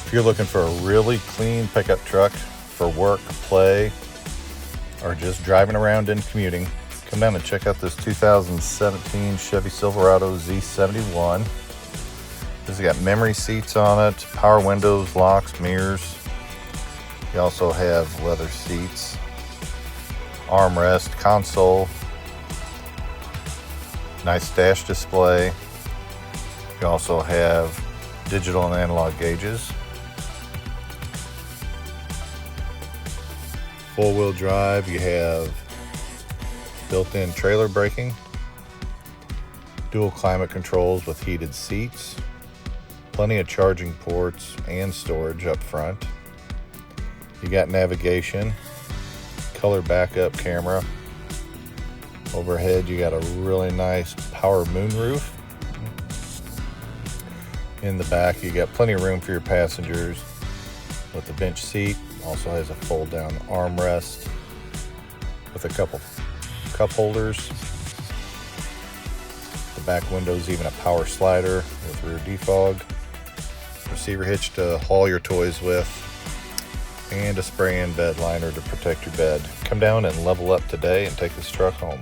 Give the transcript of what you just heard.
If you're looking for a really clean pickup truck for work, play, or just driving around and commuting, come down and check out this 2017 Chevy Silverado Z71. This has got memory seats on it, power windows, locks, mirrors. You also have leather seats, armrest, console, nice dash display. You also have digital and analog gauges. Four-wheel drive, you have built-in trailer braking, dual climate controls with heated seats, plenty of charging ports and storage up front. You got navigation, color backup camera. Overhead, you got a really nice power moonroof. In the back, you got plenty of room for your passengers with the bench seat. Also has a fold-down armrest with a couple cup holders. The back window's even a power slider with rear defog. Receiver hitch to haul your toys with, and a spray-in bed liner to protect your bed. Come down and level up today and take this truck home.